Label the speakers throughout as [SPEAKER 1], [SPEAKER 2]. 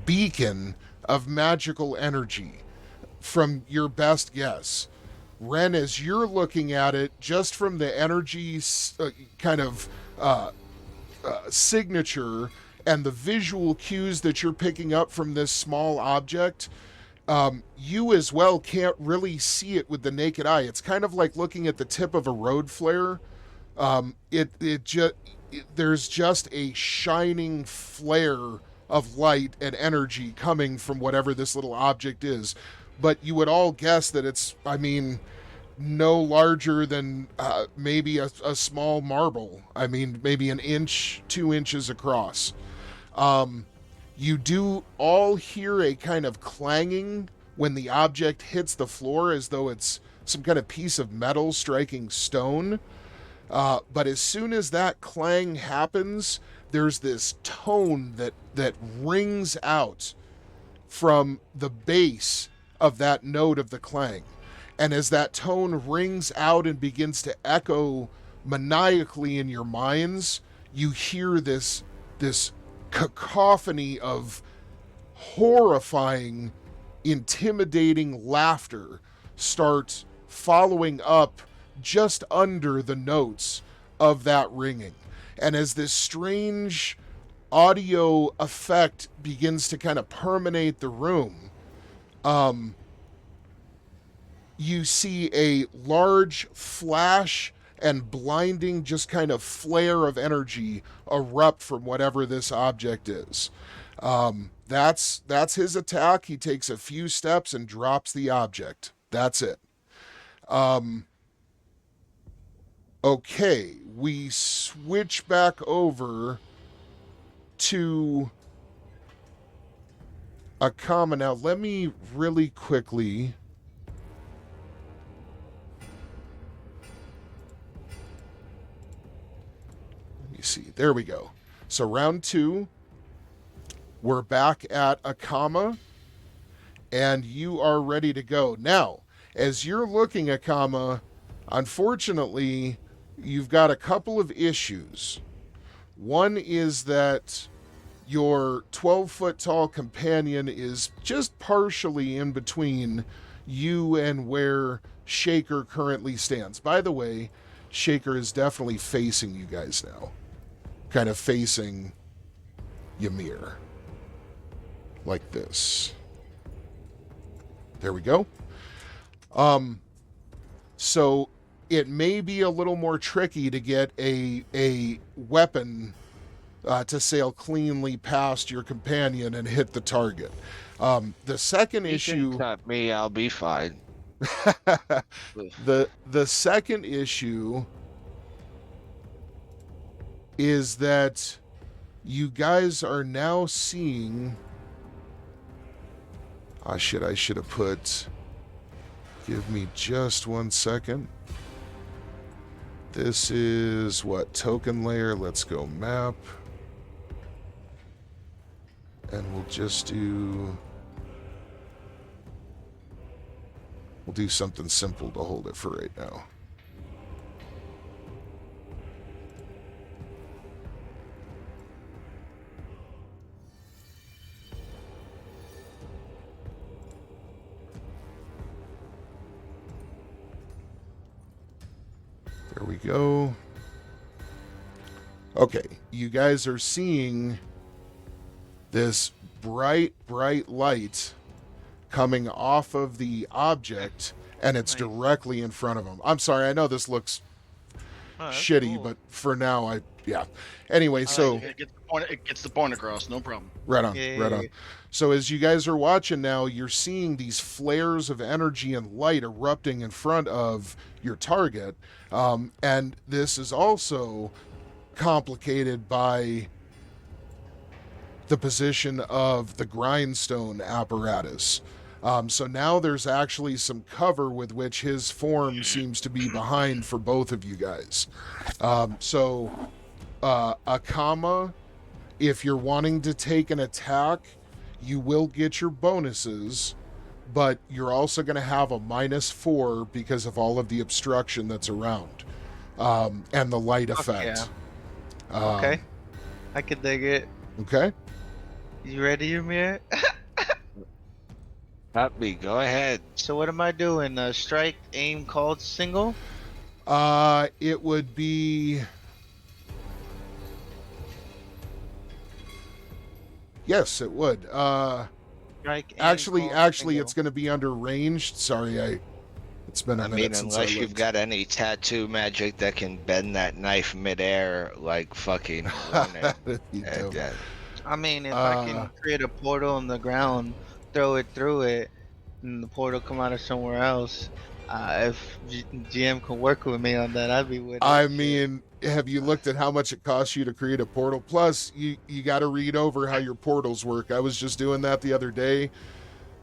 [SPEAKER 1] beacon of magical energy from your best guess. Ren, as you're looking at it, just from the energy kind of signature and the visual cues that you're picking up from this small object, you as well can't really see it with the naked eye. It's kind of like looking at the tip of a road flare. There's just a shining flare of light and energy coming from whatever this little object is. But you would all guess that it's, no larger than maybe a small marble. Maybe an inch, 2 inches across. You do all hear a kind of clanging when the object hits the floor, as though it's some kind of piece of metal striking stone. But as soon as that clang happens, there's this tone that rings out from the base of that note of the clang. And as that tone rings out and begins to echo maniacally in your minds, you hear this cacophony of horrifying, intimidating laughter start following up just under the notes of that ringing. And as this strange audio effect begins to kind of permeate the room, you see a large flash and blinding just kind of flare of energy erupt from whatever this object is. That's his attack. He takes a few steps and drops the object. That's it. Okay, we switch back over to Akama. Now, let me really quickly... see. There we go. So round 2, we're back at Akama, and you are ready to go. Now, as you're looking, Akama, unfortunately, you've got a couple of issues. One is that your 12-foot-tall companion is just partially in between you and where Shaker currently stands. By the way, Shaker is definitely facing you guys now. Kind of facing Ymir. Like this. There we go. So it may be a little more tricky to get a weapon to sail cleanly past your companion and hit the target. The second issue...
[SPEAKER 2] Not me, I'll be fine.
[SPEAKER 1] The second issue is that you guys are now seeing... I should have put... Give me just 1 second. This is what? Token layer. Let's go map. And we'll just do... We'll do something simple to hold it for right now. There we go. Okay, you guys are seeing this bright, bright light coming off of the object, and it's directly in front of him. I'm sorry, I know this looks shitty, cool. But for now, yeah. Anyway, so...
[SPEAKER 3] It gets the point across, no problem.
[SPEAKER 1] Right on, right on. So as you guys are watching now, you're seeing these flares of energy and light erupting in front of your target. And this is also complicated by the position of the grindstone apparatus. So now there's actually some cover with which his form seems to be behind for both of you guys. Akama, if you're wanting to take an attack, you will get your bonuses, but you're also going to have a -4 because of all of the obstruction that's around, and the light effect.
[SPEAKER 4] Yeah. Okay. I could dig it.
[SPEAKER 1] Okay.
[SPEAKER 2] You ready, Ymir?
[SPEAKER 4] Happy, go ahead.
[SPEAKER 2] So what am I doing? Strike, aim, called, single?
[SPEAKER 1] It would be... Yes, it would.
[SPEAKER 2] Strike, aim,
[SPEAKER 1] Actually,
[SPEAKER 2] called, single.
[SPEAKER 1] it's going to be under ranged. Sorry, it's been a
[SPEAKER 4] I
[SPEAKER 1] minute
[SPEAKER 4] mean,
[SPEAKER 1] since
[SPEAKER 4] unless
[SPEAKER 1] I
[SPEAKER 4] you've
[SPEAKER 1] looked.
[SPEAKER 4] got any tattoo magic that can bend that knife midair like fucking Ronan.
[SPEAKER 1] You do.
[SPEAKER 2] I mean, if I can create a portal on the ground, throw it through it, and the portal come out of somewhere else, if GM can work with me on that, I'd be with it.
[SPEAKER 1] I mean, have you looked at how much it costs you to create a portal? Plus, you got to read over how your portals work. I was just doing that the other day.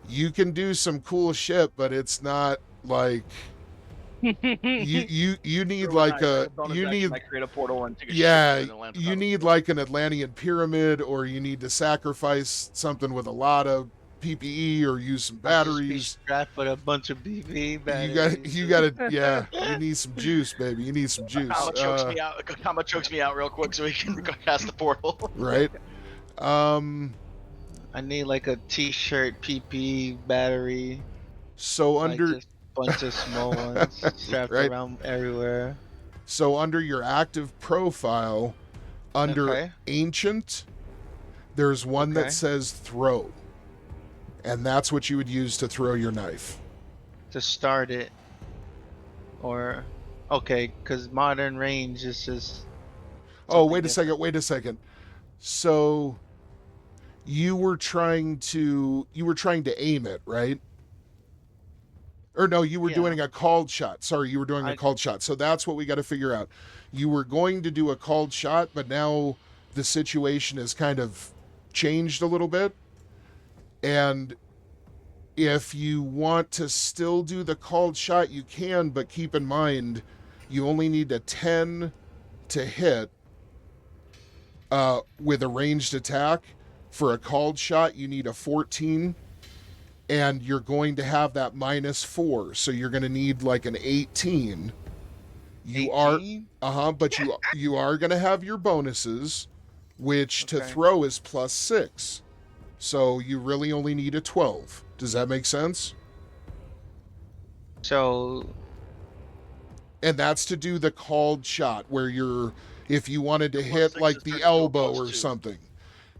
[SPEAKER 1] You can do some cool shit, but it's not like you need like a you need
[SPEAKER 3] create a portal and take a
[SPEAKER 1] yeah
[SPEAKER 3] shit and land
[SPEAKER 1] you
[SPEAKER 3] on top.
[SPEAKER 1] need like an Atlantean pyramid, or you need to sacrifice something with a lot of PPE or use some batteries.
[SPEAKER 2] Strapped with a bunch of BB batteries.
[SPEAKER 1] You got to yeah. You need some juice, baby. You need some juice.
[SPEAKER 3] Kama chokes me out real quick so we can cast the portal.
[SPEAKER 1] Right.
[SPEAKER 2] I need like a T-shirt PPE battery.
[SPEAKER 1] So
[SPEAKER 2] like
[SPEAKER 1] under
[SPEAKER 2] just a bunch of small ones strapped
[SPEAKER 1] Right.
[SPEAKER 2] around everywhere.
[SPEAKER 1] So under your active profile, under
[SPEAKER 2] Okay.
[SPEAKER 1] ancient, there's one
[SPEAKER 2] Okay.
[SPEAKER 1] that says throw. And that's what you would use to throw your knife.
[SPEAKER 2] To start it. Or okay, because modern range is just
[SPEAKER 1] Oh,
[SPEAKER 2] something
[SPEAKER 1] wait a second. So you were trying to aim it, right? Or no, you were
[SPEAKER 2] Yeah.
[SPEAKER 1] doing a called shot. Sorry, you were doing a called shot. So that's what we got to figure out. You were going to do a called shot, but now the situation has kind of changed a little bit. And if you want to still do the called shot, you can, but keep in mind you only need a 10 to hit with a ranged attack. For a called shot, you need a 14, and you're going to have that -4, so you're going to need like an 18. You
[SPEAKER 2] 18?
[SPEAKER 1] are but you are going to have your bonuses, which to
[SPEAKER 2] Okay.
[SPEAKER 1] throw is +6. So you really only need a 12. Does that make sense?
[SPEAKER 2] So
[SPEAKER 1] And that's to do the called shot where if you wanted to
[SPEAKER 3] Your
[SPEAKER 1] hit
[SPEAKER 3] +6
[SPEAKER 1] like
[SPEAKER 3] is
[SPEAKER 1] the
[SPEAKER 3] to
[SPEAKER 1] elbow
[SPEAKER 3] +2.
[SPEAKER 1] or something.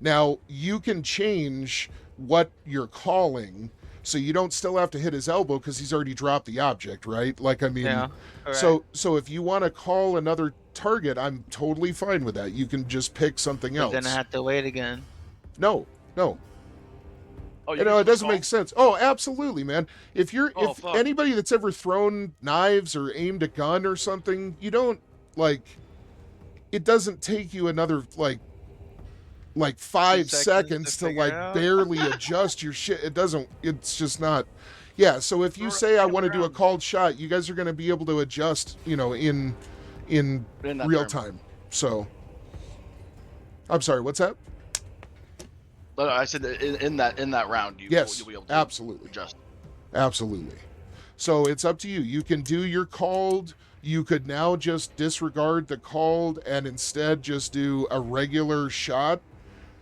[SPEAKER 1] Now, you can change what you're calling, so you don't still have to hit his elbow because he's already dropped the object, right? Like, I mean,
[SPEAKER 2] yeah. Correct.
[SPEAKER 1] so if you want to call another target, I'm totally fine with that. You can just pick something
[SPEAKER 2] But
[SPEAKER 1] else.
[SPEAKER 2] then I have to wait again.
[SPEAKER 1] No.
[SPEAKER 3] Oh,
[SPEAKER 1] You know, it doesn't make sense. Oh, absolutely, man. If
[SPEAKER 3] fuck.
[SPEAKER 1] anybody that's ever thrown knives or aimed a gun or something, you don't it doesn't take you another like 5 seconds to
[SPEAKER 2] figure it out.
[SPEAKER 1] barely adjust your shit. It's just not. Yeah, so if you
[SPEAKER 3] Throw
[SPEAKER 1] say I
[SPEAKER 3] it
[SPEAKER 1] want to do a
[SPEAKER 3] around.
[SPEAKER 1] called shot, you guys are going to be able to adjust, in
[SPEAKER 3] In that
[SPEAKER 1] real
[SPEAKER 3] time.
[SPEAKER 1] time. So I'm sorry, what's that?
[SPEAKER 3] I said that in that round,
[SPEAKER 1] Yes,
[SPEAKER 3] you'll be able to
[SPEAKER 1] absolutely.
[SPEAKER 3] adjust.
[SPEAKER 1] Absolutely. So it's up to you. You can do your called. You could now just disregard the called and instead just do a regular shot.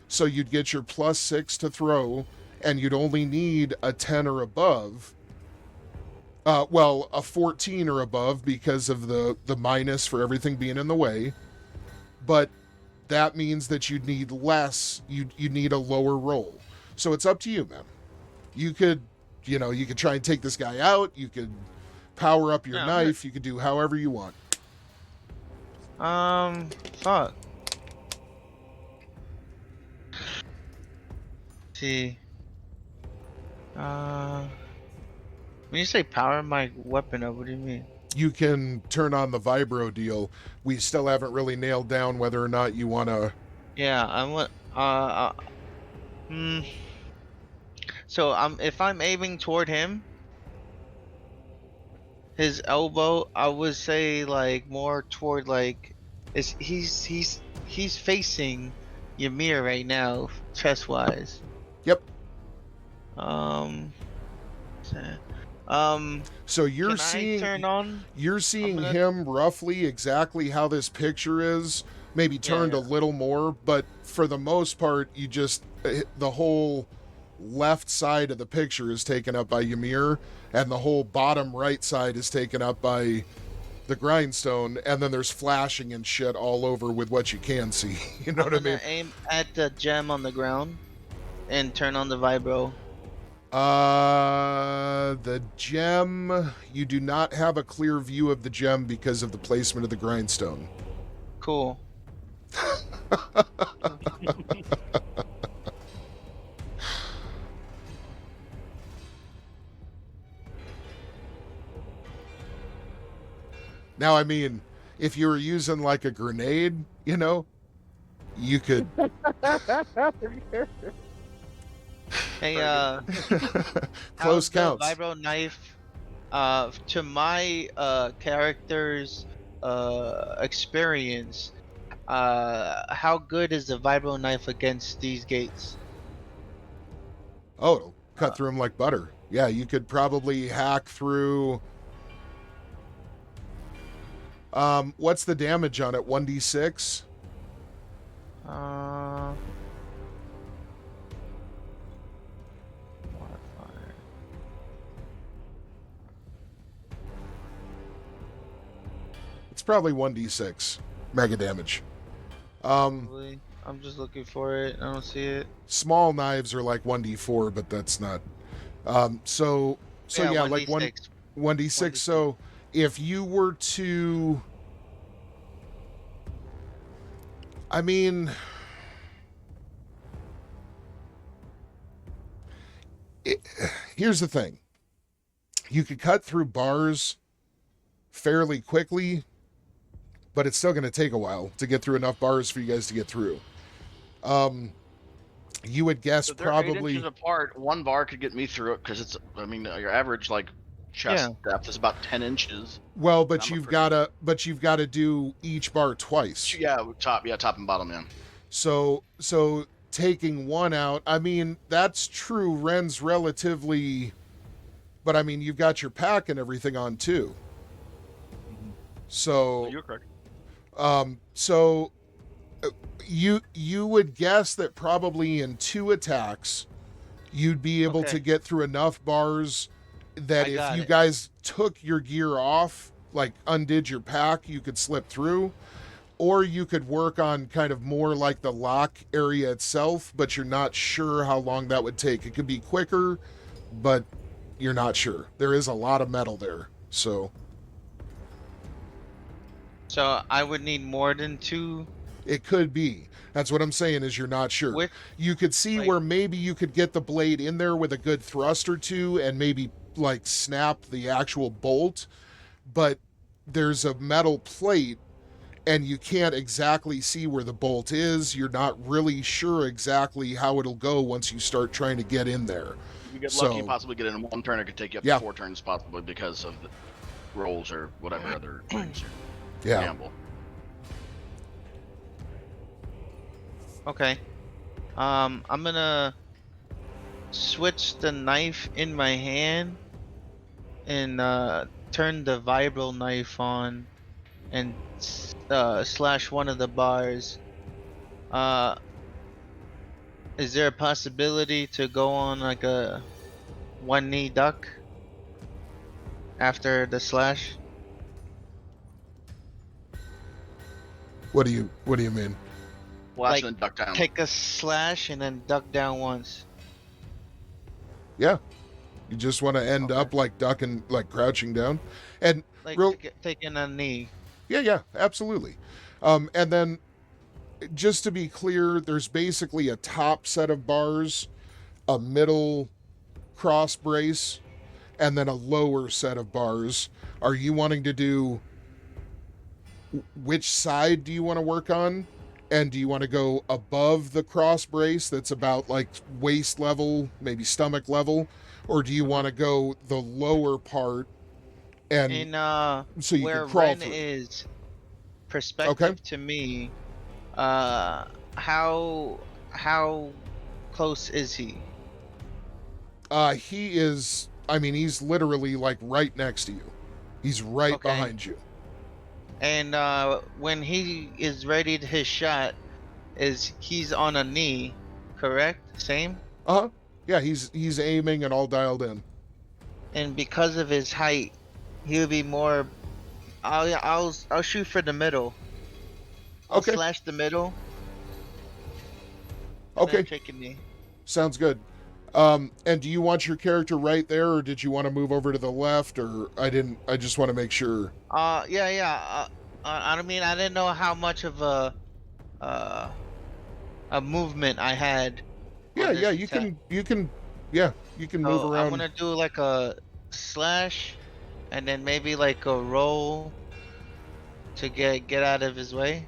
[SPEAKER 1] So you'd get your +6 to throw, and you'd only need a 10 or above. A 14 or above because of the minus for everything being in the way. But that means that you'd need less. You'd need a lower roll. So it's up to you, man. You could try and take this guy out. You could power up your
[SPEAKER 2] Yeah,
[SPEAKER 1] knife. You could do however you want.
[SPEAKER 2] Fuck. See. When you say power my weapon up, what do you mean?
[SPEAKER 1] You can turn on the vibro deal. We still haven't really nailed down whether or not you want to.
[SPEAKER 2] Yeah, So if I'm aiming toward him, his elbow, I would say like more toward he's facing Ymir right now, chest wise.
[SPEAKER 1] Yep. So you're
[SPEAKER 2] Can
[SPEAKER 1] seeing
[SPEAKER 2] I turn on?
[SPEAKER 1] you're seeing
[SPEAKER 2] gonna-
[SPEAKER 1] him roughly exactly how this picture is. maybe turned
[SPEAKER 2] Yeah.
[SPEAKER 1] a little more, but for the most part, you just, the whole left side of the picture is taken up by Ymir, and the whole bottom right side is taken up by the grindstone, and then there's flashing and shit all over with what you can see. You know what I mean?
[SPEAKER 2] Aim at the gem on the ground and turn on the vibro.
[SPEAKER 1] The gem, you do not have a clear view of the gem because of the placement of the grindstone.
[SPEAKER 2] Cool.
[SPEAKER 1] Now, I mean, if you were using like a grenade, you know, you could.
[SPEAKER 2] Hey,
[SPEAKER 1] Close
[SPEAKER 2] how's
[SPEAKER 1] counts.
[SPEAKER 2] the vibro knife, to my character's experience, how good is the vibro knife against these gates?
[SPEAKER 1] Oh, it'll cut through them like butter. Yeah, you could probably hack through. What's the damage on it? 1d6?
[SPEAKER 2] Modifier.
[SPEAKER 1] It's probably 1d6 mega damage.
[SPEAKER 2] Probably. I'm just looking for it. I don't see it.
[SPEAKER 1] Small knives are like 1d4, but that's not. So yeah, like
[SPEAKER 2] 1d6.
[SPEAKER 1] 1d6. So if you were to, I mean, here's the thing. You could cut through bars fairly quickly, but it's still going to take a while to get through enough bars for you guys to get through. You would guess
[SPEAKER 3] So they're
[SPEAKER 1] probably
[SPEAKER 3] 8 inches apart. One bar could get me through it because it's. I mean, your average like chest depth is about 10 inches.
[SPEAKER 1] well, but
[SPEAKER 3] I'm a
[SPEAKER 1] you've
[SPEAKER 3] pretty-
[SPEAKER 1] got to do each bar twice.
[SPEAKER 3] Yeah, top and bottom, yeah.
[SPEAKER 1] So taking one out, I mean, that's true. Ren's relatively, but I mean, you've got your pack and everything on too. So
[SPEAKER 3] You're correct.
[SPEAKER 1] so you would guess that probably in 2 attacks you'd be able
[SPEAKER 2] Okay.
[SPEAKER 1] to get through enough bars that
[SPEAKER 2] I
[SPEAKER 1] if
[SPEAKER 2] got
[SPEAKER 1] you
[SPEAKER 2] it.
[SPEAKER 1] guys took your gear off, like undid your pack, you could slip through. Or you could work on kind of more like the lock area itself, but you're not sure how long that would take. It could be quicker, but you're not sure. There is a lot of metal there. So
[SPEAKER 2] I would need more than 2.
[SPEAKER 1] it could be. That's what I'm saying is you're not sure.
[SPEAKER 2] With-
[SPEAKER 1] You could see
[SPEAKER 2] like-
[SPEAKER 1] where maybe you could get the blade in there with a good thrust or two and maybe like snap the actual bolt, but there's a metal plate and you can't exactly see where the bolt is. You're not really sure exactly how it'll go once you start trying to get in there.
[SPEAKER 3] You get
[SPEAKER 1] So-
[SPEAKER 3] lucky, possibly get in 1 turn. It could take you up
[SPEAKER 1] Yeah.
[SPEAKER 3] to 4 turns, possibly because of the rolls or whatever other things.
[SPEAKER 1] Yeah.
[SPEAKER 3] Gamble.
[SPEAKER 2] Okay. I'm gonna switch the knife in my hand and turn the vibro knife on and slash one of the bars. Is there a possibility to go on like a 1-knee duck after the slash?
[SPEAKER 1] What do you mean?
[SPEAKER 3] Flash
[SPEAKER 2] Like,
[SPEAKER 3] and then duck down.
[SPEAKER 2] Take a slash and then duck down once.
[SPEAKER 1] Yeah. You just want to end up like ducking, like crouching down. And
[SPEAKER 2] Like
[SPEAKER 1] Real-
[SPEAKER 2] taking a knee.
[SPEAKER 1] yeah, absolutely. And then just to be clear, there's basically a top set of bars, a middle cross brace, and then a lower set of bars. Are you wanting to do, which side do you want to work on? And do you want to go above the cross brace that's about like waist level, maybe stomach level? Or do you want to go the lower part and
[SPEAKER 2] In
[SPEAKER 1] so you
[SPEAKER 2] where
[SPEAKER 1] can crawl
[SPEAKER 2] Ren
[SPEAKER 1] through?
[SPEAKER 2] is, perspective to me, how close is he?
[SPEAKER 1] He is, I mean, he's literally like right next to you. He's right
[SPEAKER 2] Okay.
[SPEAKER 1] behind you.
[SPEAKER 2] And when he is ready to his shot, he's on a knee, correct? Same.
[SPEAKER 1] Uh-huh. Yeah, he's aiming and all dialed in.
[SPEAKER 2] And because of his height, he'll be more. I'll shoot for the middle. I'll
[SPEAKER 1] Okay.
[SPEAKER 2] slash the middle.
[SPEAKER 1] Okay.
[SPEAKER 2] Take a knee.
[SPEAKER 1] Sounds good. And do you want your character right there, or did you want to move over to the left, or I just want to make sure.
[SPEAKER 2] Yeah. I mean, I didn't know how much of a movement I had.
[SPEAKER 1] Yeah, you can move around.
[SPEAKER 2] I'm gonna do like a slash, and then maybe like a roll to get out of his way.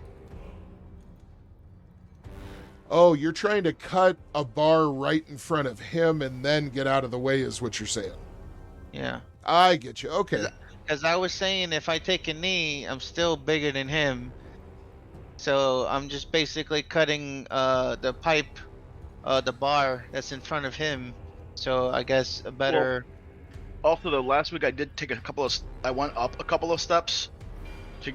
[SPEAKER 1] Oh, you're trying to cut a bar right in front of him and then get out of the way is what you're saying.
[SPEAKER 2] Yeah.
[SPEAKER 1] I get you. Okay.
[SPEAKER 2] Because I was saying if I take a knee, I'm still bigger than him. So I'm just basically cutting the pipe, the bar that's in front of him. So I guess a better...
[SPEAKER 3] Well, also, though, last week I did take I went up a couple of steps to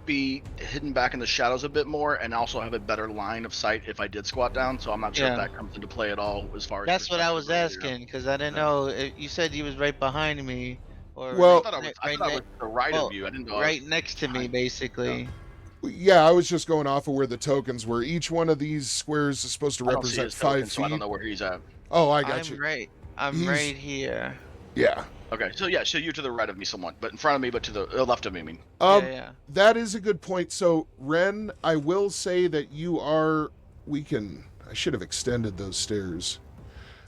[SPEAKER 3] be hidden back in the shadows a bit more, and also have a better line of sight if I did squat down. So I'm not sure if that comes into play at all as far as.
[SPEAKER 2] That's what I was asking, because I didn't know. You said he was right behind me, or
[SPEAKER 1] well,
[SPEAKER 3] I thought I was to the right of you. I didn't know.
[SPEAKER 2] Right next to me, basically.
[SPEAKER 1] Yeah, I was just going off of where the tokens were. Each one of these squares is supposed to represent 5 feet.
[SPEAKER 3] So I don't know where he's at.
[SPEAKER 1] Oh, I got you.
[SPEAKER 2] I'm right here.
[SPEAKER 1] Yeah.
[SPEAKER 3] Okay, so yeah, so you're to the right of me somewhat, but in front of me, but to the left of me, I mean.
[SPEAKER 2] Yeah.
[SPEAKER 1] That is a good point. So, Ren, I will say that you are... I should have extended those stairs.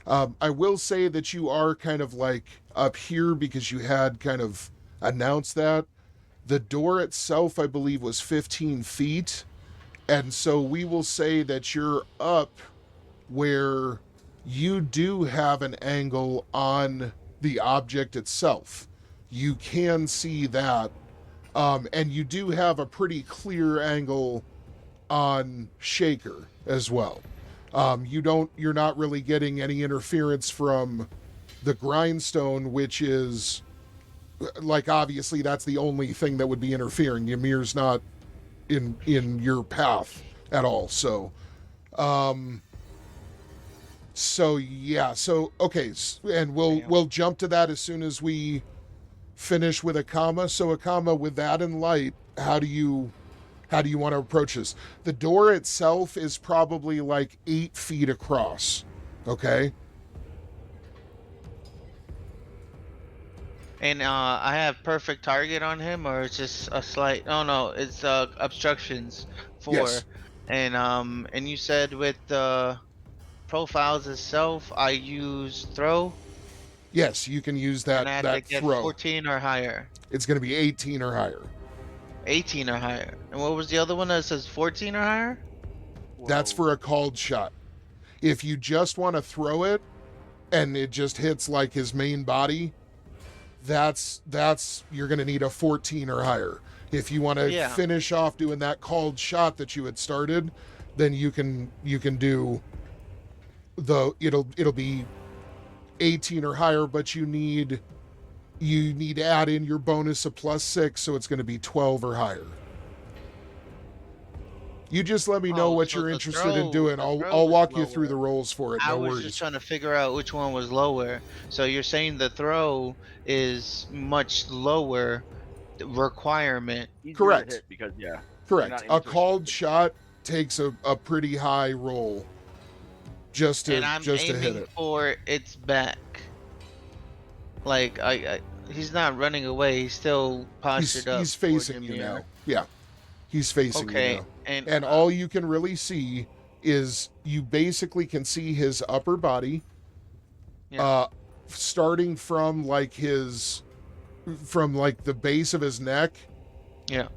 [SPEAKER 1] I will say that you are kind of like up here because you had kind of announced that. The door itself, I believe, was 15 feet. And so we will say that you're up where you do have an angle on the object itself. You can see that. And you do have a pretty clear angle on Shaker as well. You're not really getting any interference from the grindstone, which is like, obviously that's the only thing that would be interfering. Ymir's not in your path at all. So okay, and we'll jump to that as soon as we finish with Akama. So Akama, with that in light, how do you want to approach this? The door itself is probably like 8 feet across. Okay.
[SPEAKER 2] And I have perfect target on him, or it's just a slight... No, it's obstructions 4.
[SPEAKER 1] Yes.
[SPEAKER 2] And you said with the profiles itself, I use throw.
[SPEAKER 1] Yes, you can use that.
[SPEAKER 2] And I have
[SPEAKER 1] that
[SPEAKER 2] to get
[SPEAKER 1] throw.
[SPEAKER 2] 14 or higher.
[SPEAKER 1] It's going to be 18 or higher.
[SPEAKER 2] 18 or higher. And what was the other one that says 14 or higher?
[SPEAKER 1] That's for a called shot. If you just want to throw it and it just hits like his main body, that's you're going to need a 14 or higher. If you want to finish off doing that called shot that you had started, then you can do it'll be 18 or higher, but you need to add in your bonus of +6, so it's going to be 12 or higher. You just let me know what you're interested in doing. I'll walk you through the rolls for it. No worries.
[SPEAKER 2] I was just trying to figure out which one was lower. So you're saying the throw is much lower requirement.
[SPEAKER 1] Correct.
[SPEAKER 3] Because
[SPEAKER 1] correct. A called shot takes a pretty high roll just to hit it.
[SPEAKER 2] And I'm aiming for its back. Like he's not running away. He's still postured up.
[SPEAKER 1] He's facing you now. Yeah. He's facing you now. And all you can really see is you basically can see his upper body, starting from like the base of his neck.
[SPEAKER 2] Yeah.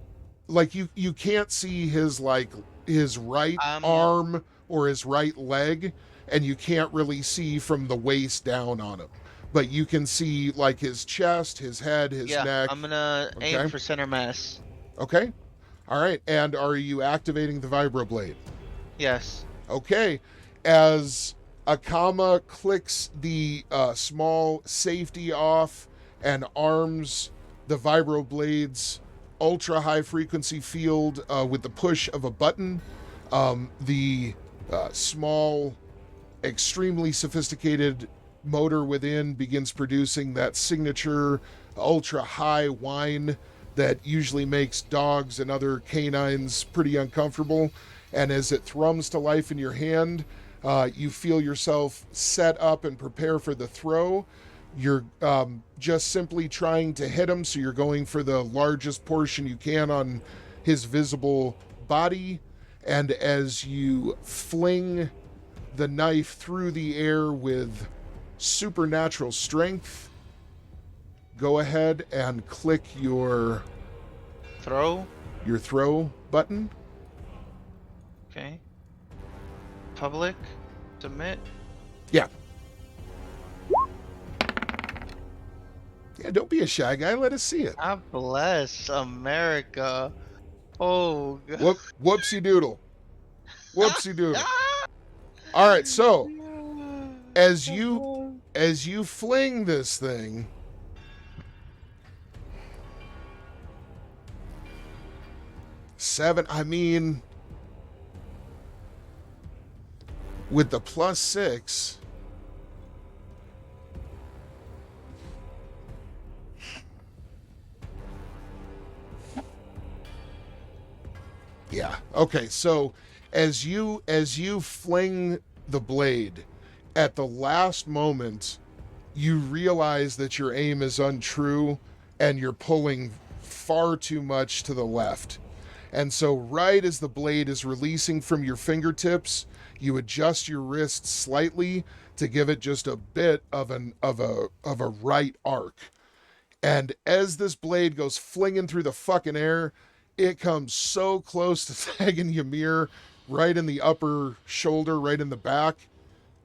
[SPEAKER 1] Like you can't see his right arm or his right leg, and you can't really see from the waist down on him. But you can see like his chest, his head, his neck.
[SPEAKER 2] I'm gonna aim for center mass.
[SPEAKER 1] Okay. All right. And are you activating the vibroblade?
[SPEAKER 2] Yes.
[SPEAKER 1] Okay. As Akama clicks the small safety off and arms the vibroblades ultra high frequency field with the push of a button. The small, extremely sophisticated motor within begins producing that signature ultra high whine that usually makes dogs and other canines pretty uncomfortable. And as it thrums to life in your hand, you feel yourself set up and prepare for the throw. You're just simply trying to hit him, so you're going for the largest portion you can on his visible body. And as you fling the knife through the air with supernatural strength, go ahead and click your
[SPEAKER 2] Throw.
[SPEAKER 1] throw button.
[SPEAKER 2] Okay. Public. Submit.
[SPEAKER 1] Yeah. Yeah, don't be a shy guy. Let us see it.
[SPEAKER 2] God bless America. Oh, God.
[SPEAKER 1] Whoopsie doodle. Whoopsie doodle. All right, so as you fling this thing, I mean, with the +6, yeah. Okay, so as you fling the blade, at the last moment, you realize that your aim is untrue and you're pulling far too much to the left. And so right as the blade is releasing from your fingertips, you adjust your wrist slightly to give it just a bit of a right arc. And as this blade goes flinging through the fucking air, it comes so close to tagging Ymir right in the upper shoulder, right in the back,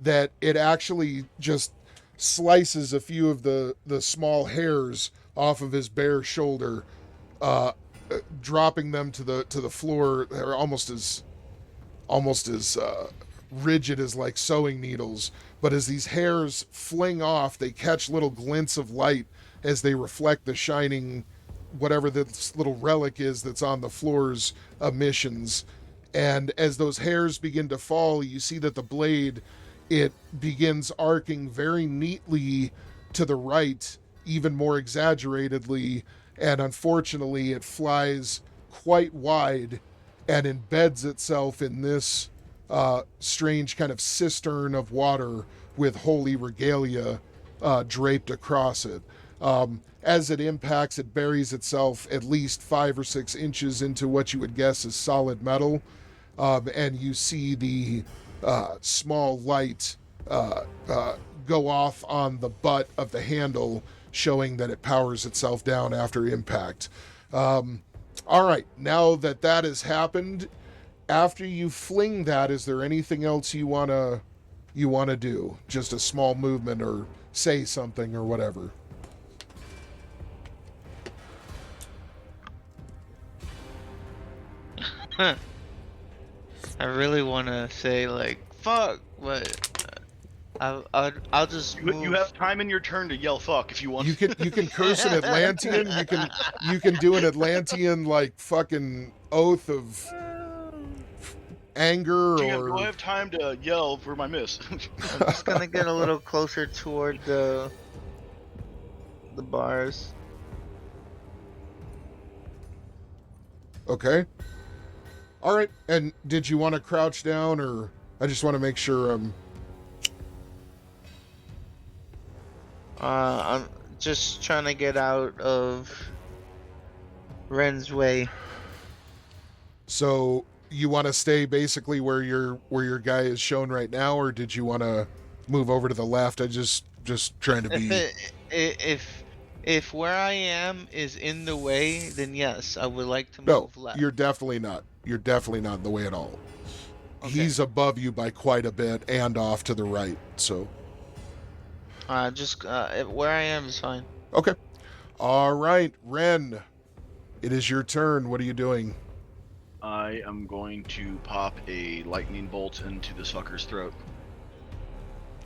[SPEAKER 1] that it actually just slices a few of the small hairs off of his bare shoulder, dropping them to the floor. They're almost as rigid as like sewing needles. But as these hairs fling off, they catch little glints of light as they reflect the shining whatever this little relic is that's on the floor's emissions. And as those hairs begin to fall, you see that the blade, it begins arcing very neatly to the right, even more exaggeratedly, and unfortunately it flies quite wide and embeds itself in this strange kind of cistern of water with holy regalia draped across it. As it impacts, it buries itself at least 5 or 6 inches into what you would guess is solid metal, and you see the small light go off on the butt of the handle, showing that it powers itself down after impact. All right, now that has happened, after you fling that, is there anything else you wanna do? Just a small movement or say something or whatever?
[SPEAKER 2] I really want to say like fuck, but I'll just move.
[SPEAKER 3] You have time in your turn to yell fuck if you want.
[SPEAKER 1] You can curse an Atlantean. You can do an Atlantean like fucking oath of anger.
[SPEAKER 3] Do I have time to yell for my miss?
[SPEAKER 2] I'm just gonna get a little closer toward the bars.
[SPEAKER 1] Okay. All right. And did you want to crouch down, or I just want to make sure
[SPEAKER 2] I'm just trying to get out of Ren's way.
[SPEAKER 1] So you want to stay basically where your guy is shown right now, or did you want to move over to the left? I just trying to be.
[SPEAKER 2] If where I am is in the way, then yes, I would like to move left.
[SPEAKER 1] You're definitely not. You're definitely not in the way at all.
[SPEAKER 2] Okay.
[SPEAKER 1] He's above you by quite a bit and off to the right. So.
[SPEAKER 2] Just where I am is fine.
[SPEAKER 1] Okay. All right, Ren. It is your turn. What are you doing?
[SPEAKER 3] I am going to pop a lightning bolt into this fucker's throat.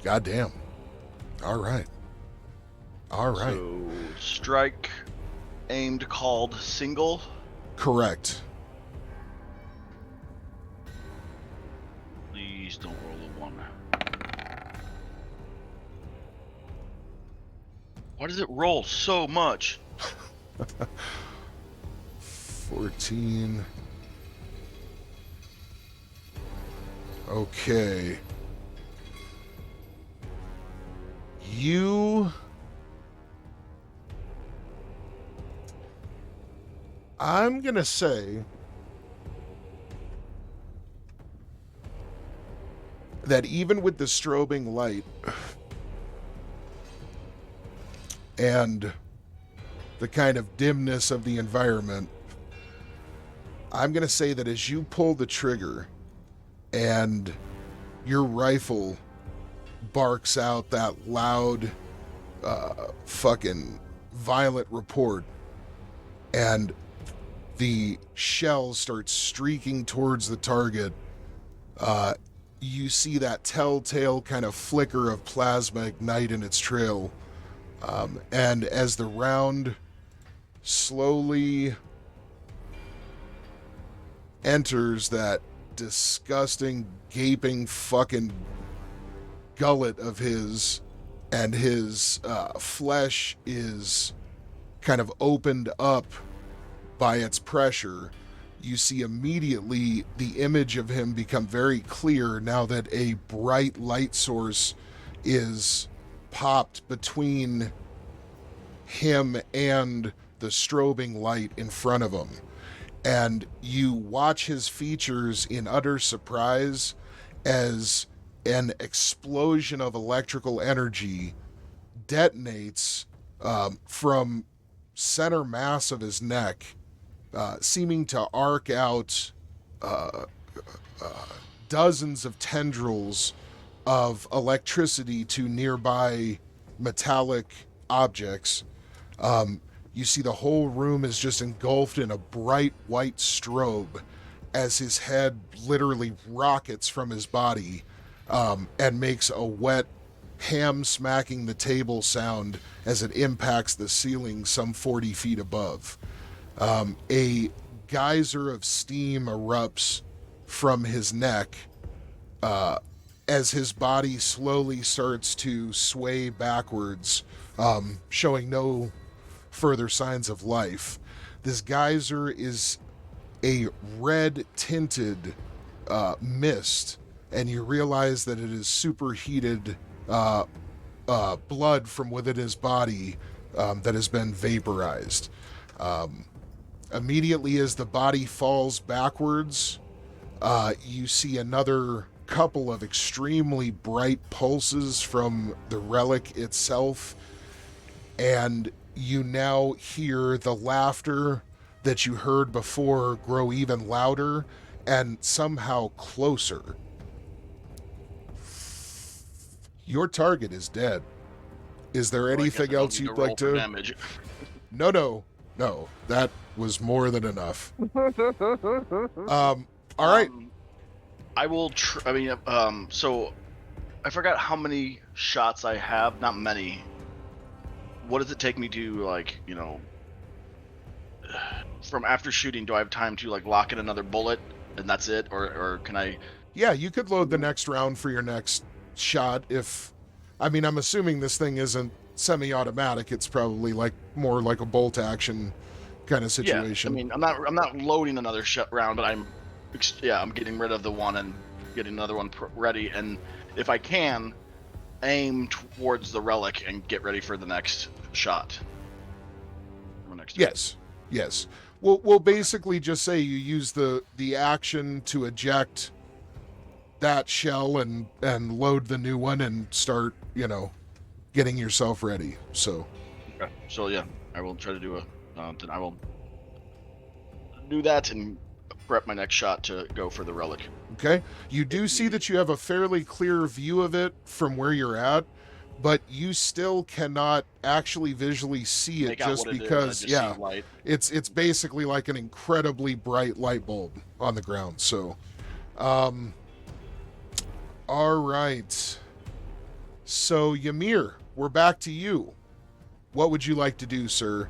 [SPEAKER 1] Goddamn. All right. All right.
[SPEAKER 3] So, strike, aimed, called, single.
[SPEAKER 1] Correct.
[SPEAKER 3] Please don't roll a 1. Why does it roll so much?
[SPEAKER 1] 14. Okay. I'm gonna say that even with the strobing light and the kind of dimness of the environment, I'm gonna say that as you pull the trigger and your rifle barks out that loud fucking violent report and the shell starts streaking towards the target, you see that telltale kind of flicker of plasma ignite in its trail. And as the round slowly enters that disgusting, gaping fucking gullet of his, and his flesh is kind of opened up by its pressure, you see immediately the image of him become very clear now that a bright light source is popped between him and the strobing light in front of him. And you watch his features in utter surprise as an explosion of electrical energy detonates from center mass of his neck, seeming to arc out dozens of tendrils of electricity to nearby metallic objects. You see the whole room is just engulfed in a bright white strobe as his head literally rockets from his body, and makes a wet, ham-smacking the table sound as it impacts the ceiling some 40 feet above. A geyser of steam erupts from his neck as his body slowly starts to sway backwards, showing no further signs of life. This geyser is a red-tinted mist, and you realize that it is superheated blood from within his body that has been vaporized. Immediately as the body falls backwards, you see another couple of extremely bright pulses from the relic itself, and you now hear the laughter that you heard before grow even louder and somehow closer. Your target is dead. Is there anything else you'd like to...
[SPEAKER 3] Damage.
[SPEAKER 1] No. That was more than enough. All right.
[SPEAKER 3] I will. So I forgot how many shots I have. Not many. What does it take me to, like, from after shooting? Do I have time to, like, lock in another bullet and that's it, or can I?
[SPEAKER 1] Yeah, you could load the next round for your next shot. I'm assuming this thing isn't semi-automatic. It's probably more like a bolt action kind of situation.
[SPEAKER 3] Yeah, I'm not loading another round, but I'm getting rid of the one and getting another one ready, and if I can, aim towards the relic and get ready for the next shot.
[SPEAKER 1] Yes. We'll basically just say you use the action to eject that shell and load the new one and start, getting yourself ready. So.
[SPEAKER 3] Okay. So yeah, I will try to do then I will do that and prep my next shot to go for the relic.
[SPEAKER 1] Okay. You do see that you have a fairly clear view of it from where you're at, but you still cannot actually visually see it just because, it's basically like an incredibly bright light bulb on the ground. So, all right. So, Ymir, we're back to you. What would you like to do, sir?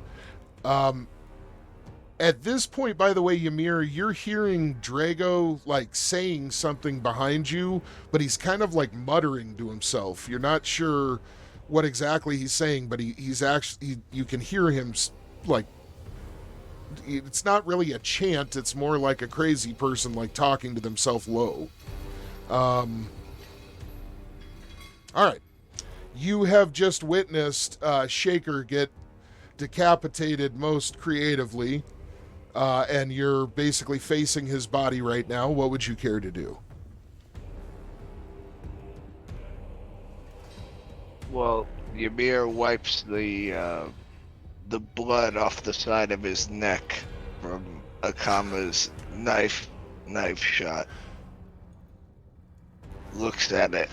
[SPEAKER 1] At this point, by the way, Ymir, you're hearing Drago like saying something behind you, but he's kind of like muttering to himself. You're not sure what exactly he's saying, but he's actually, you can hear him like, it's not really a chant, it's more like a crazy person like talking to themselves low. All right. You have just witnessed Shaker get decapitated most creatively, and you're basically facing his body right now. What would you care to do?
[SPEAKER 4] Well, Ymir wipes the blood off the side of his neck from Akama's knife shot. Looks at it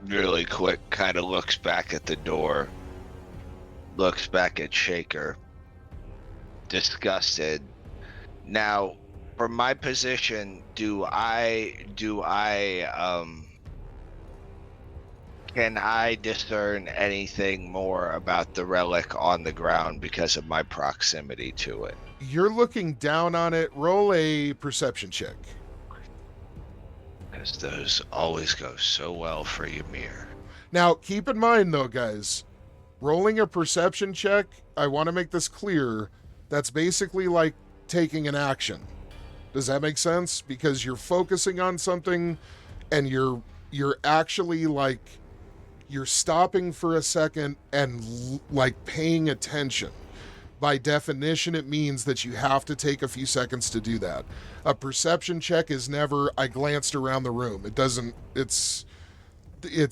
[SPEAKER 4] really quick, kind of looks back at the door, looks back at Shaker, disgusted. Now, from my position, can I discern anything more about the relic on the ground because of my proximity to it?
[SPEAKER 1] You're looking down on it. Roll a perception check.
[SPEAKER 4] Because those always go so well for Ymir.
[SPEAKER 1] Now, keep in mind, though, guys, rolling a perception check, I want to make this clear, that's basically like taking an action. Does that make sense? Because you're focusing on something and you're actually like, you're stopping for a second and like paying attention. By definition, it means that you have to take a few seconds to do that. A perception check is never, I glanced around the room. It doesn't, it's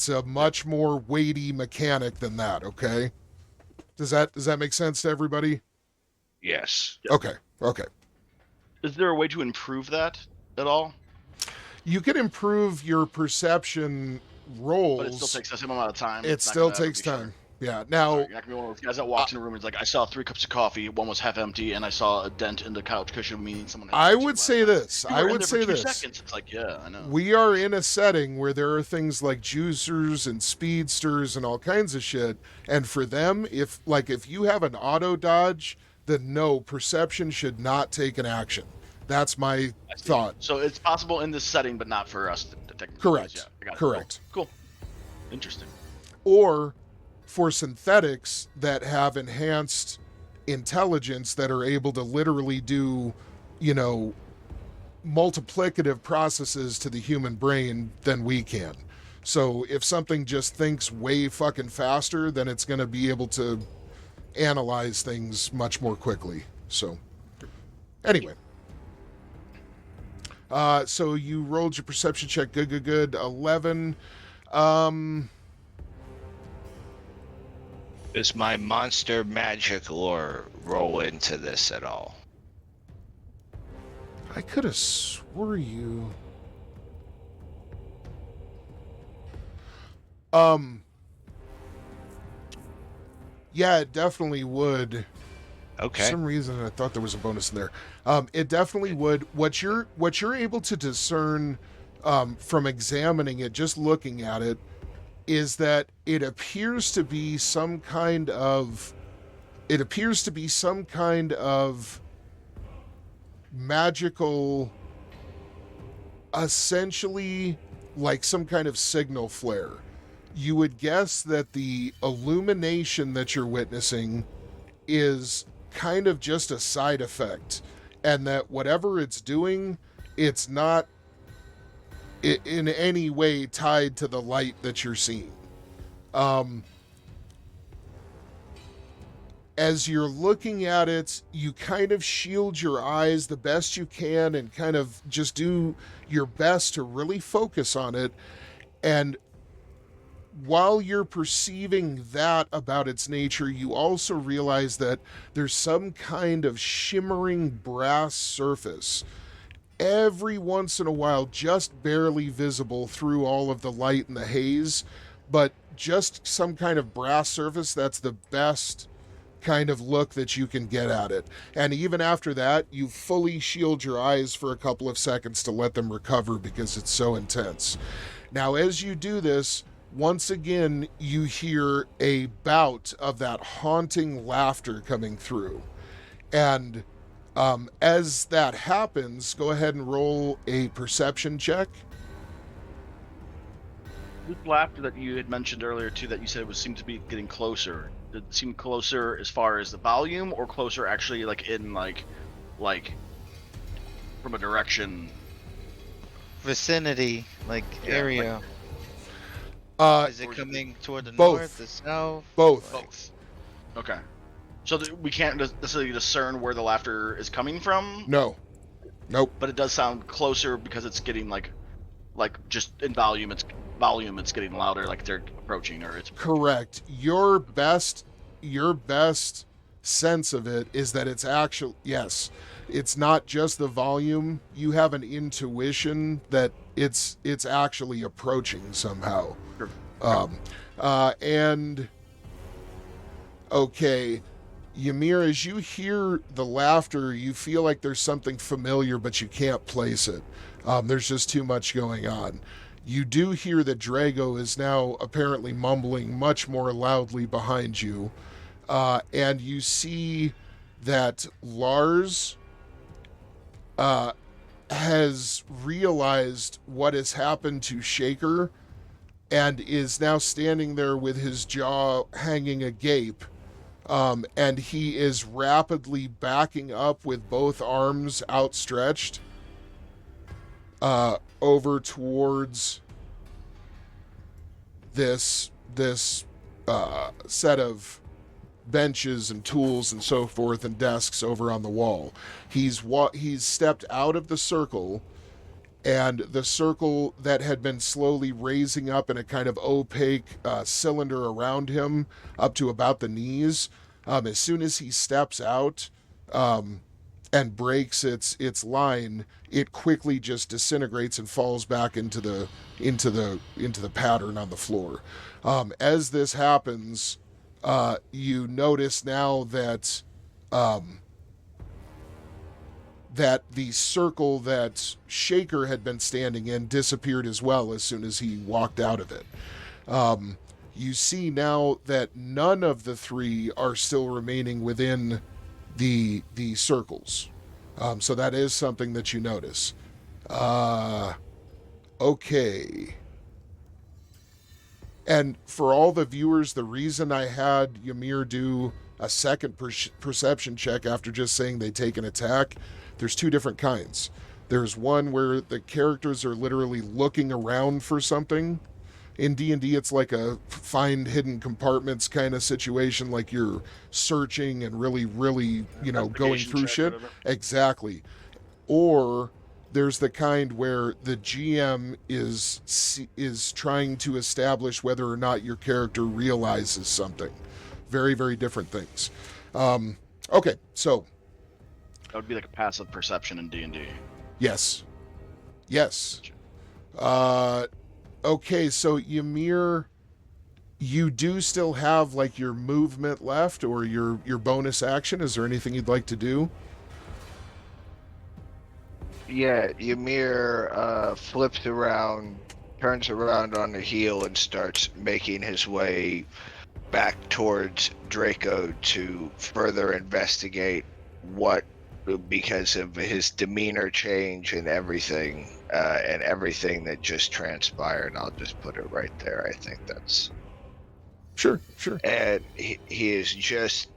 [SPEAKER 1] a much more weighty mechanic than that, okay? Does that make sense to everybody?
[SPEAKER 4] Yes.
[SPEAKER 1] Okay.
[SPEAKER 3] Is there a way to improve that at all?
[SPEAKER 1] You can improve your perception rolls.
[SPEAKER 3] But it still takes the same amount of time.
[SPEAKER 1] It still takes time. Yeah. Now,
[SPEAKER 3] I can be one of those guys that walks in a room and is like, I saw 3 cups of coffee, one was half empty, and I saw a dent in the couch cushion, meaning someone.
[SPEAKER 1] I would say this.
[SPEAKER 3] You were in there for 2 seconds. It's like, yeah, I know.
[SPEAKER 1] We are in a setting where there are things like juicers and speedsters and all kinds of shit. And for them, if you have an auto dodge, then no, perception should not take an action. That's my thought.
[SPEAKER 3] So it's possible in this setting, but not for us to take.
[SPEAKER 1] Correct.
[SPEAKER 3] Yeah, I got it.
[SPEAKER 1] Correct.
[SPEAKER 3] Cool. Interesting.
[SPEAKER 1] Or for synthetics that have enhanced intelligence that are able to literally do, multiplicative processes to the human brain than we can. So if something just thinks way fucking faster, then it's going to be able to analyze things much more quickly. So anyway. So you rolled your perception check. Good. 11.
[SPEAKER 4] Does my monster magic lore roll into this at all?
[SPEAKER 1] I could have swore you. Yeah, it definitely would.
[SPEAKER 4] Okay.
[SPEAKER 1] For some reason, I thought there was a bonus in there. It definitely would. What you're able to discern from examining it, just looking at it, is that it appears to be some kind of magical, essentially like some kind of signal flare. You would guess that the illumination that you're witnessing is kind of just a side effect, and that whatever it's doing, it's not in any way tied to the light that you're seeing. As you're looking at it, you kind of shield your eyes the best you can and kind of just do your best to really focus on it. And while you're perceiving that about its nature, you also realize that there's some kind of shimmering brass surface every once in a while, just barely visible through all of the light and the haze, but just some kind of brass surface. That's the best kind of look that you can get at it. And even after that, you fully shield your eyes for a couple of seconds to let them recover because it's so intense. Now, as you do this, once again, you hear a bout of that haunting laughter coming through. And As that happens, go ahead and roll a perception check.
[SPEAKER 3] This laughter that you had mentioned earlier too, that you said seemed to be getting closer. Did it seem closer as far as the volume, or closer actually like in like from a direction?
[SPEAKER 2] Vicinity, like
[SPEAKER 3] Yeah,
[SPEAKER 2] area. Is it
[SPEAKER 3] Or-
[SPEAKER 2] coming toward the
[SPEAKER 1] both.
[SPEAKER 2] north, the south?
[SPEAKER 1] Both.
[SPEAKER 3] Both. Okay. So we can't necessarily discern where the laughter is coming from,
[SPEAKER 1] No. Nope.
[SPEAKER 3] but it does sound closer because it's getting like just in volume. It's getting louder, like they're approaching, or it's
[SPEAKER 1] Correct. Your best sense of it is that it's actually, yes, it's not just the volume. You have an intuition that it's actually approaching somehow.
[SPEAKER 3] Sure.
[SPEAKER 1] And okay, Ymir, as you hear the laughter, you feel like there's something familiar, but you can't place it. There's just too much going on. You do hear that Drago is now apparently mumbling much more loudly behind you. And you see that Lars has realized what has happened to Shaker and is now standing there with his jaw hanging agape. And he is rapidly backing up with both arms outstretched over towards this set of benches and tools and so forth and desks over on the wall. He's stepped out of the circle, and the circle that had been slowly raising up in a kind of opaque cylinder around him up to about the knees, as soon as he steps out and breaks its line, it quickly just disintegrates and falls back into the pattern on the floor. As this happens, you notice now that that the circle that Shaker had been standing in disappeared as well as soon as he walked out of it. You see now that none of the three are still remaining within the circles. So that is something that you notice. Okay. And for all the viewers, the reason I had Ymir do a second perception check after just saying they take an attack, there's two different kinds. There's one where the characters are literally looking around for something. In D&D, it's like a find hidden compartments kind of situation, like you're searching and really, going through shit. Exactly. Or there's the kind where the GM is trying to establish whether or not your character realizes something. Very, very different things. Okay, so
[SPEAKER 3] that would be like a passive perception in D&D.
[SPEAKER 1] yes. Okay, so Ymir, you do still have like your movement left or your bonus action. Is there anything you'd like to do?
[SPEAKER 4] Yeah, Ymir flips around, turns around on the heel, and starts making his way back towards Draco to further investigate what, because of his demeanor change and everything that just transpired. I'll just put it right there. I think that's...
[SPEAKER 1] Sure.
[SPEAKER 4] And he is just...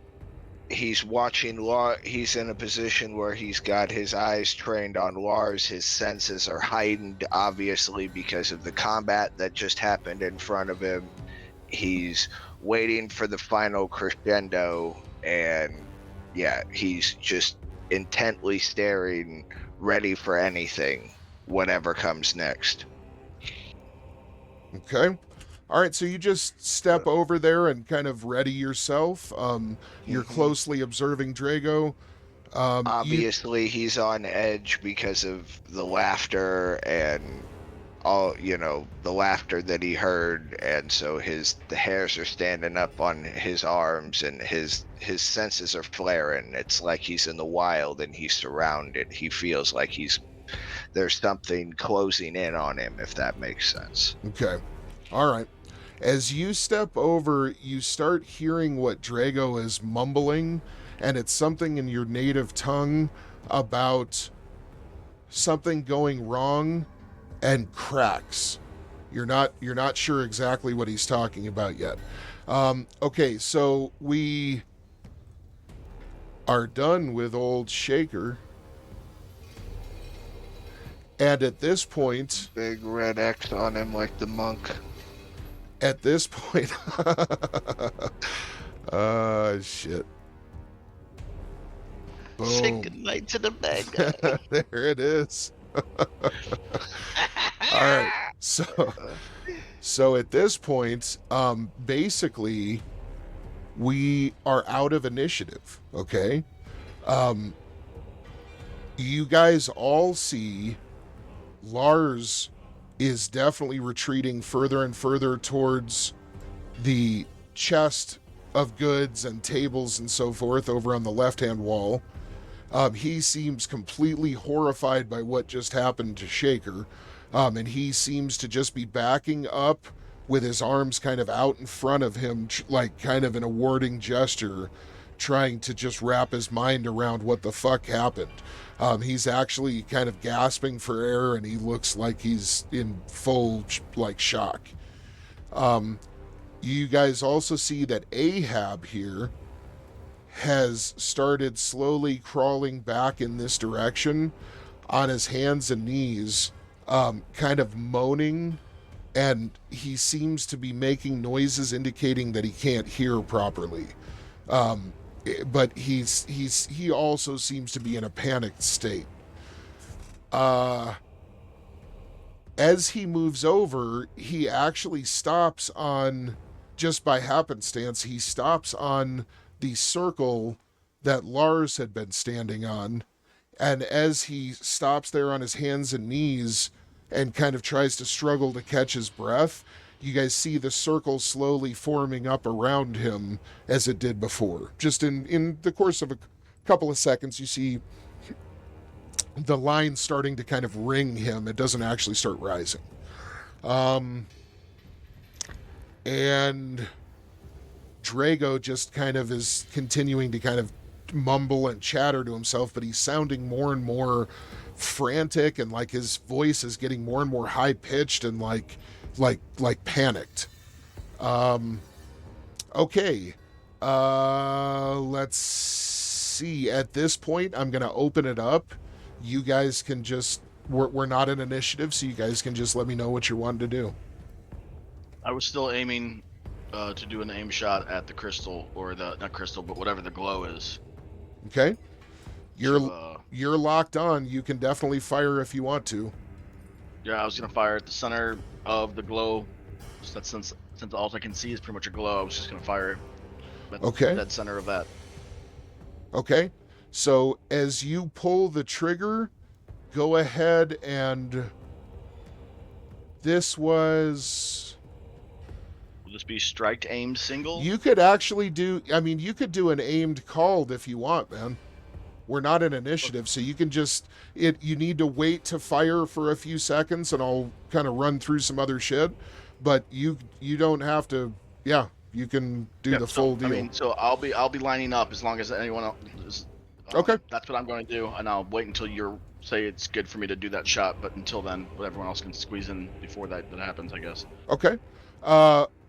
[SPEAKER 4] He's watching he's in a position where he's got his eyes trained on Lars. His senses are heightened, obviously, because of the combat that just happened in front of him. He's waiting for the final crescendo, and yeah, he's just intently staring, ready for anything, whatever comes next.
[SPEAKER 1] Okay. All right, so you just step over there and kind of ready yourself. You're closely observing Drago.
[SPEAKER 4] Obviously, he's on edge because of the laughter and all, the laughter that he heard, and so the hairs are standing up on his arms, and his senses are flaring. It's like he's in the wild and he's surrounded. He feels like there's something closing in on him, if that makes sense.
[SPEAKER 1] Okay. All right. As you step over, you start hearing what Drago is mumbling, and it's something in your native tongue, about something going wrong and cracks. You're not sure exactly what he's talking about yet. Okay, so we are done with old Shaker. And at this point,
[SPEAKER 4] Big red X on him like the monk.
[SPEAKER 1] at this point, shit.
[SPEAKER 2] Say
[SPEAKER 1] Boom.
[SPEAKER 2] goodnight to the bad guy.
[SPEAKER 1] There it is. All right. So at this point, basically, we are out of initiative. Okay. You guys all see Lars is definitely retreating further and further towards the chest of goods and tables and so forth over on the left-hand wall. He seems completely horrified by what just happened to Shaker. And he seems to just be backing up with his arms kind of out in front of him, like kind of in a warding gesture, trying to just wrap his mind around what the fuck happened. He's actually kind of gasping for air, and he looks like he's in full, like, shock. You guys also see that Ahab here has started slowly crawling back in this direction on his hands and knees, kind of moaning, and he seems to be making noises indicating that he can't hear properly. But he also seems to be in a panicked state. As he moves over, he actually stops on, just by happenstance, he stops on the circle that Lars had been standing on. And as he stops there on his hands and knees and kind of tries to struggle to catch his breath, you guys see the circle slowly forming up around him as it did before. Just in the course of a couple of seconds, you see the line starting to kind of ring him. It doesn't actually start rising. And Drago just kind of is continuing to kind of mumble and chatter to himself, but he's sounding more and more frantic, and like his voice is getting more and more high pitched and like panicked. Okay. Let's see. At this point, I'm going to open it up. You guys can just, we're not in initiative, so you guys can just let me know what you're wanting to do.
[SPEAKER 3] I was still aiming to do an aim shot at the crystal, or the, not crystal, but whatever the glow is.
[SPEAKER 1] Okay. You're locked on. You can definitely fire if you want to.
[SPEAKER 3] Yeah, I was gonna fire at the center of the glow. So that since all I can see is pretty much a glow, I was just gonna fire at
[SPEAKER 1] Okay.
[SPEAKER 3] that center of that.
[SPEAKER 1] Okay. So as you pull the trigger, go ahead and this was...
[SPEAKER 3] Will this be striked, aimed, single?
[SPEAKER 1] You could actually do, I mean, you could do an aimed called if you want, man. We're not in initiative, so you can just, you need to wait to fire for a few seconds, and I'll kind of run through some other shit, but you don't have to, yeah, you can do the full deal.
[SPEAKER 3] I mean, so I'll be lining up as long as anyone else is,
[SPEAKER 1] Okay.
[SPEAKER 3] That's what I'm going to do, and I'll wait until you say it's good for me to do that shot, but until then, everyone else can squeeze in before that happens, I guess.
[SPEAKER 1] Okay.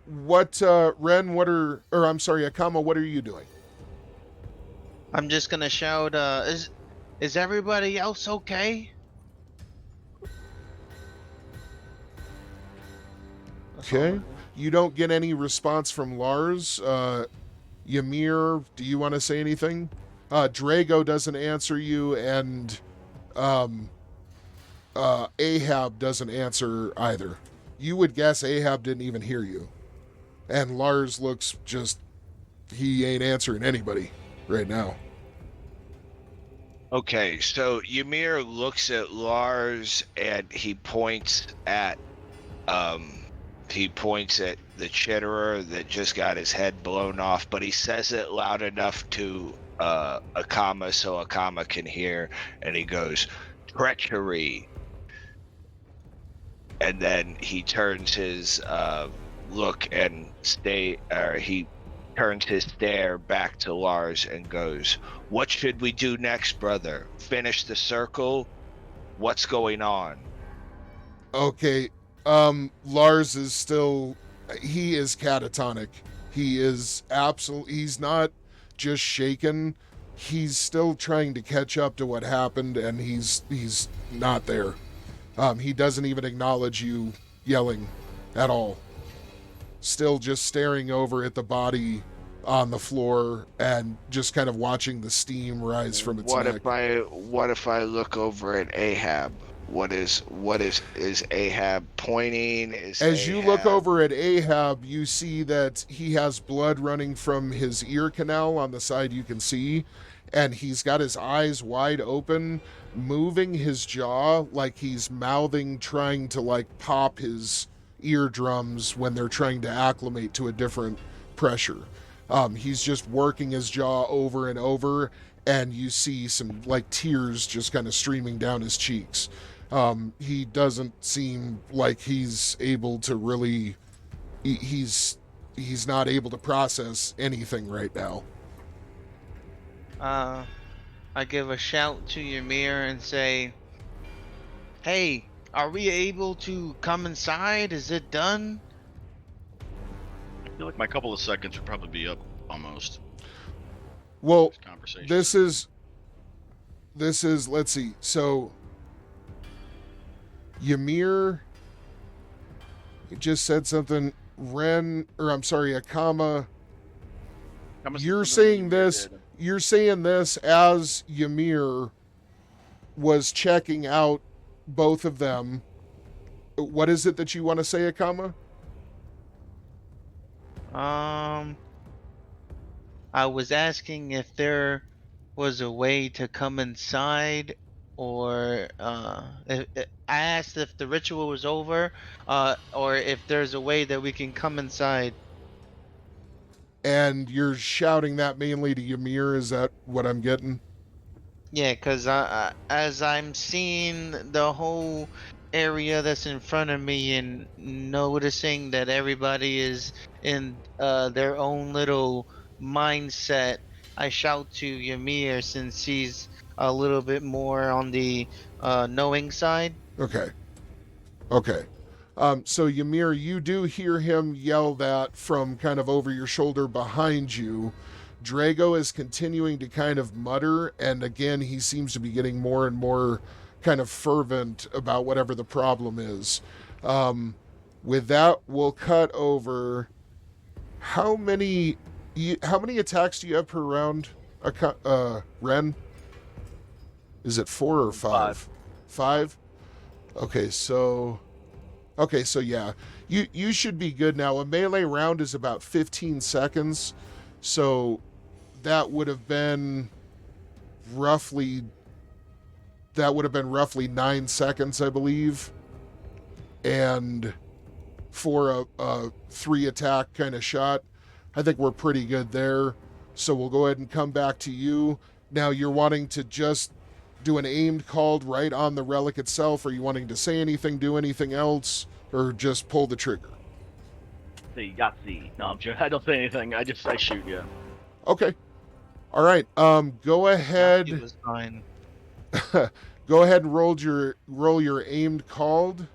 [SPEAKER 1] Ren, I'm sorry, Akama, what are you doing?
[SPEAKER 2] I'm just gonna shout, is everybody else okay?
[SPEAKER 1] Okay. You don't get any response from Lars. Ymir, do you want to say anything? Drago doesn't answer you, and Ahab doesn't answer either. You would guess Ahab didn't even hear you. And Lars looks just, he ain't answering anybody right now.
[SPEAKER 4] Okay, so Ymir looks at Lars and he points at the chitterer that just got his head blown off, but he says it loud enough to Akama so Akama can hear, and he goes, "Treachery." And then he turns his look and he turns his stare back to Lars and goes, "What should we do next, brother? Finish the circle? What's going on?"
[SPEAKER 1] Okay. Lars is still, he is catatonic. He is absolutely, he's not just shaken. He's still trying to catch up to what happened, and he's not there. He doesn't even acknowledge you yelling at all. Still just staring over at the body on the floor and just kind of watching the steam rise from its
[SPEAKER 4] What
[SPEAKER 1] neck.
[SPEAKER 4] if I look over at Ahab? Is Ahab pointing?
[SPEAKER 1] As you look over at Ahab, you see that he has blood running from his ear canal on the side you can see, and he's got his eyes wide open, moving his jaw like he's mouthing, trying to like pop his eardrums when they're trying to acclimate to a different pressure. He's just working his jaw over and over, and you see some like tears just kind of streaming down his cheeks. He doesn't seem like he's able to really, he's not able to process anything right now.
[SPEAKER 2] I give a shout to Ymir and say, "Hey, are we able to come inside? Is it done?"
[SPEAKER 3] I feel like my couple of seconds would probably be up almost.
[SPEAKER 1] Well,
[SPEAKER 3] This conversation.
[SPEAKER 1] this is, let's see. So Ymir just said something. Akama, you're saying this as Ymir was checking out both of them. What is it that you want to say, Akama?
[SPEAKER 2] I was asking if there was a way to come inside, or I asked if the ritual was over, or if there's a way that we can come inside.
[SPEAKER 1] And you're shouting that mainly to Ymir, is that what I'm getting?
[SPEAKER 2] Yeah, because as I'm seeing the whole area that's in front of me and noticing that everybody is in their own little mindset, I shout to Ymir since he's a little bit more on the knowing side.
[SPEAKER 1] Okay. So Ymir, you do hear him yell that from kind of over your shoulder behind you. Drago is continuing to kind of mutter, and again, he seems to be getting more and more kind of fervent about whatever the problem is. With that, we'll cut over. How many attacks do you have per round, Ren? Is it 4 or 5? 5? Okay, so yeah, you should be good now. A melee round is about 15 seconds, so that would have been roughly 9 seconds, I believe. And for a 3 attack kind of shot, I think we're pretty good there. So we'll go ahead and come back to you. Now, you're wanting to just do an aimed called right on the relic itself? Are you wanting to say anything, do anything else, or just pull the trigger?
[SPEAKER 5] The Yahtzee. No, I'm sure. I don't say anything. I shoot, yeah.
[SPEAKER 1] Okay. All right. Go ahead.
[SPEAKER 2] It was fine.
[SPEAKER 1] Go ahead and roll your aimed called.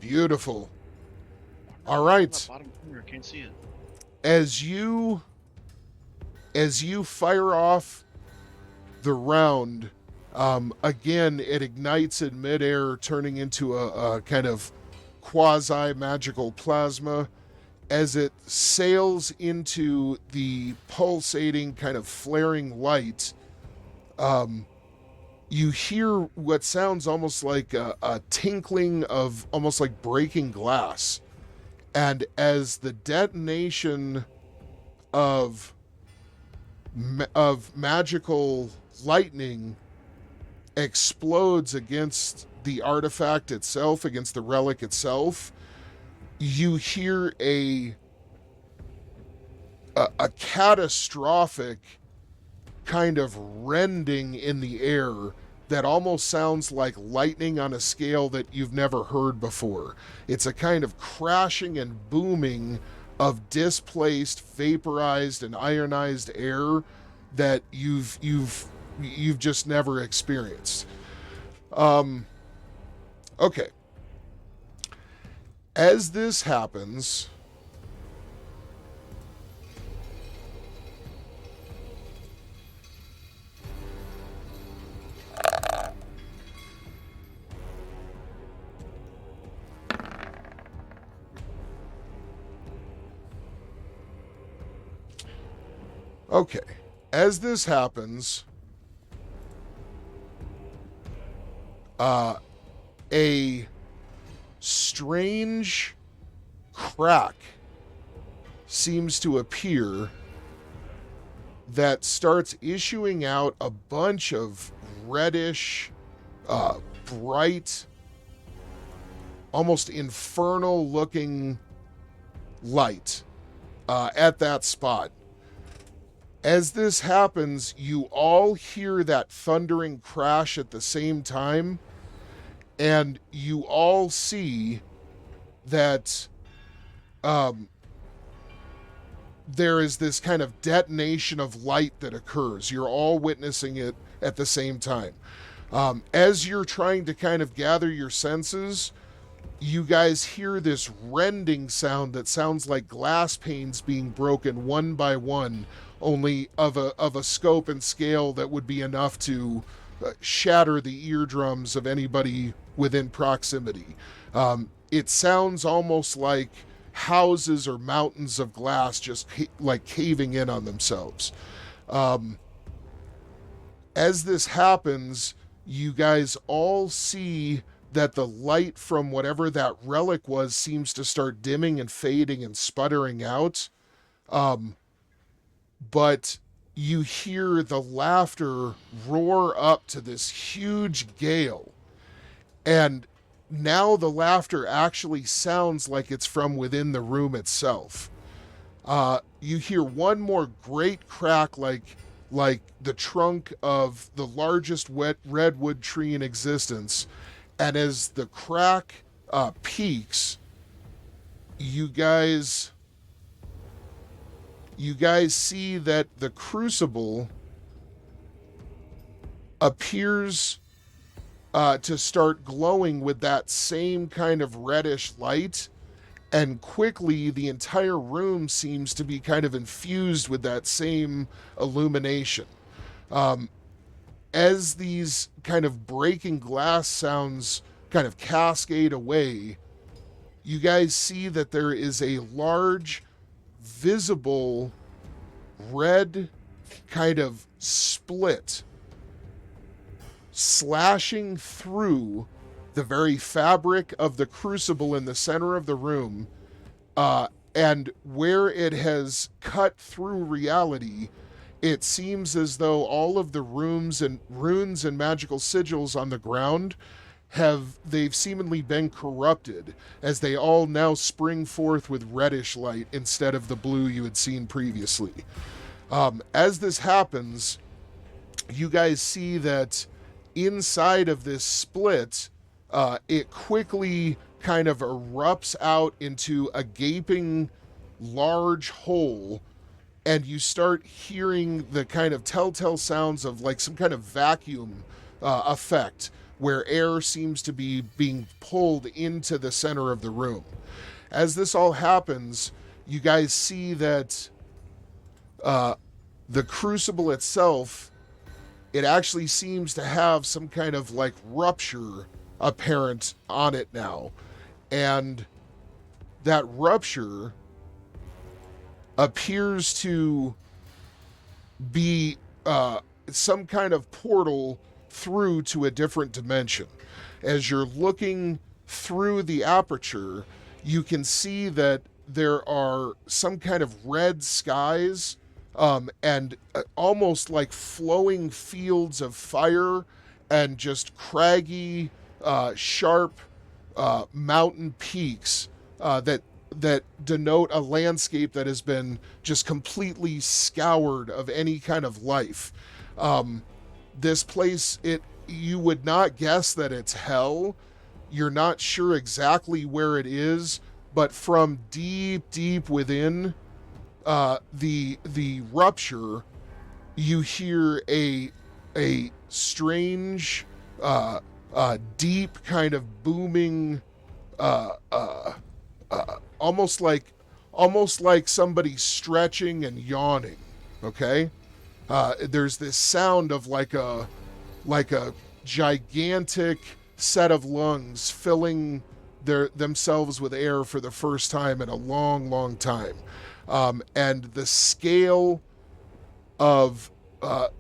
[SPEAKER 1] Beautiful. All right.
[SPEAKER 3] Bottom corner, can't see it.
[SPEAKER 1] As you fire off the round, again, it ignites in midair, turning into a kind of quasi-magical plasma. As it sails into the pulsating, kind of flaring light, you hear what sounds almost like a tinkling of almost like breaking glass. And as the detonation of magical lightning explodes against the artifact itself, against the relic itself, you hear a catastrophic kind of rending in the air that almost sounds like lightning on a scale that you've never heard before. It's a kind of crashing and booming of displaced, vaporized, and ionized air that you've just never experienced. Okay. As this happens, a strange crack seems to appear that starts issuing out a bunch of reddish, bright, almost infernal looking light at that spot. As this happens, you all hear that thundering crash at the same time, and you all see that there is this kind of detonation of light that occurs. You're all witnessing it at the same time. As you're trying to kind of gather your senses, you guys hear this rending sound that sounds like glass panes being broken one by one, only of a scope and scale that would be enough to shatter the eardrums of anybody within proximity. It sounds almost like houses or mountains of glass just like caving in on themselves. As this happens, you guys all see that the light from whatever that relic was seems to start dimming and fading and sputtering out. But you hear the laughter roar up to this huge gale. And now the laughter actually sounds like it's from within the room itself. You hear one more great crack like the trunk of the largest wet redwood tree in existence. And as the crack peaks, you guys see that the crucible appears to start glowing with that same kind of reddish light, and quickly the entire room seems to be kind of infused with that same illumination. As these kind of breaking glass sounds kind of cascade away, you guys see that there is a large, visible, red kind of split slashing through the very fabric of the crucible in the center of the room, and where it has cut through reality, it seems as though all of the runes and magical sigils on the ground they've seemingly been corrupted, as they all now spring forth with reddish light instead of the blue you had seen previously. As this happens, you guys see that inside of this split, it quickly kind of erupts out into a gaping large hole, and you start hearing the kind of telltale sounds of like some kind of vacuum effect, where air seems to be being pulled into the center of the room. As this all happens, you guys see that the crucible itself, it actually seems to have some kind of like rupture apparent on it now. And that rupture appears to be some kind of portal through to a different dimension. As you're looking through the aperture, you can see that there are some kind of red skies and almost like flowing fields of fire and just craggy, sharp mountain peaks that denote a landscape that has been just completely scoured of any kind of life. This place, it you would not guess that it's hell. You're not sure exactly where it is, but from deep within the rupture, you hear a strange, deep kind of booming, almost like somebody stretching and yawning. Okay, there's this sound of like a gigantic set of lungs filling themselves with air for the first time in a long time, and the scale of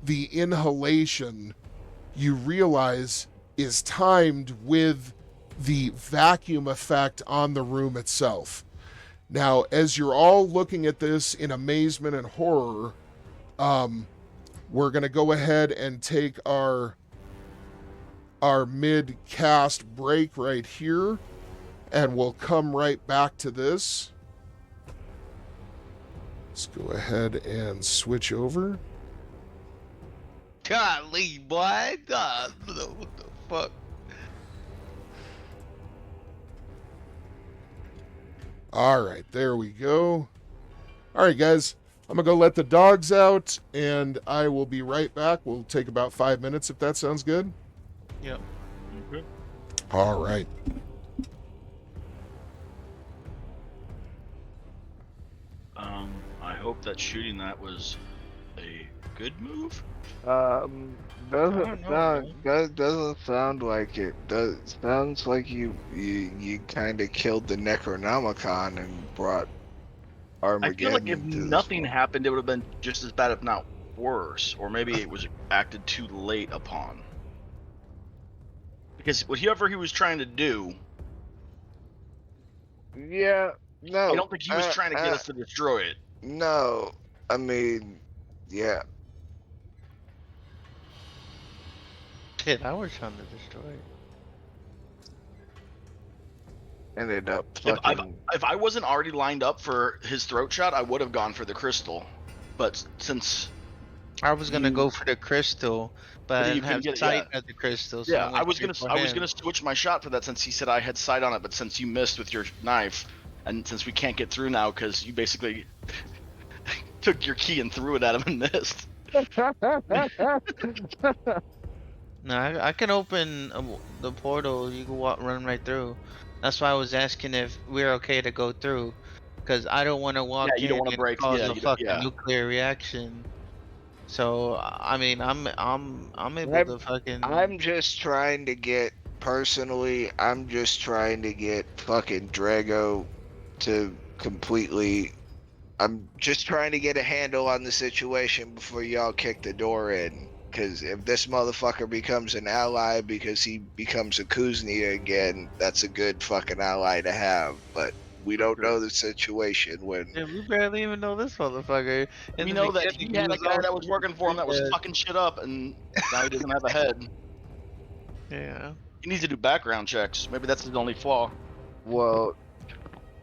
[SPEAKER 1] the inhalation, you realize, is timed with the vacuum effect on the room itself. Now, as you're all looking at this in amazement and horror, we're going to go ahead and take our mid-cast break right here, and we'll come right back to this. Let's go ahead and switch over.
[SPEAKER 2] Golly, boy. God, what the fuck?
[SPEAKER 1] All right, there we go. All right, guys, I'm going to go let the dogs out, and I will be right back. We'll take about 5 minutes, if that sounds good.
[SPEAKER 2] Yep.
[SPEAKER 5] Okay.
[SPEAKER 1] All right.
[SPEAKER 3] I hope that shooting that was a good move.
[SPEAKER 4] Doesn't
[SPEAKER 2] know,
[SPEAKER 4] sound doesn't sound like it. Sounds like you kind of killed the Necronomicon and brought
[SPEAKER 3] I feel like
[SPEAKER 4] Armageddon.
[SPEAKER 3] if
[SPEAKER 4] into this
[SPEAKER 3] nothing
[SPEAKER 4] one.
[SPEAKER 3] happened, it would have been just as bad, if not worse. Or maybe it was acted too late upon. Because whatever he was trying to do,
[SPEAKER 4] Yeah, no.
[SPEAKER 3] I don't think he was trying to get us to destroy it.
[SPEAKER 4] No, I mean, yeah.
[SPEAKER 2] Shit, I was trying to destroy it.
[SPEAKER 4] Ended up
[SPEAKER 3] If
[SPEAKER 4] fucking.
[SPEAKER 3] I wasn't already lined up for his throat shot, I would have gone for the crystal. But since
[SPEAKER 2] I was gonna go for the crystal, but I
[SPEAKER 3] you
[SPEAKER 2] didn't have
[SPEAKER 3] couldn't get it,
[SPEAKER 2] sight
[SPEAKER 3] yeah.
[SPEAKER 2] at the crystal. So
[SPEAKER 3] Yeah,
[SPEAKER 2] went
[SPEAKER 3] I was
[SPEAKER 2] straight for
[SPEAKER 3] gonna
[SPEAKER 2] him.
[SPEAKER 3] switch my shot for that since he said I had sight on it, but since you missed with your knife, and since we can't get through now because you basically took your key and threw it at him and missed.
[SPEAKER 2] No, I can open the portal. You can run right through. That's why I was asking if we're okay to go through, because I don't want to walk
[SPEAKER 3] you don't
[SPEAKER 2] in
[SPEAKER 3] wanna
[SPEAKER 2] and
[SPEAKER 3] break-
[SPEAKER 2] cause
[SPEAKER 3] yeah,
[SPEAKER 2] a
[SPEAKER 3] you don't-
[SPEAKER 2] fucking
[SPEAKER 3] yeah.
[SPEAKER 2] nuclear reaction. So I mean, I'm able to fucking.
[SPEAKER 4] I'm just trying to get personally. I'm just trying to get fucking Drago to completely. I'm just trying to get a handle on the situation before y'all kick the door in. Because if this motherfucker becomes an ally because he becomes a Kuznia again, that's a good fucking ally to have. But we don't know the situation when.
[SPEAKER 2] Yeah, we barely even know this motherfucker. In
[SPEAKER 3] We
[SPEAKER 2] the
[SPEAKER 3] know that
[SPEAKER 2] beginning,
[SPEAKER 3] he had a
[SPEAKER 2] was
[SPEAKER 3] guy
[SPEAKER 2] all
[SPEAKER 3] that was working for him that was
[SPEAKER 2] dead.
[SPEAKER 3] fucking shit up, and now he doesn't have a head.
[SPEAKER 2] Yeah.
[SPEAKER 3] He needs to do background checks. Maybe that's his only flaw.
[SPEAKER 4] Well,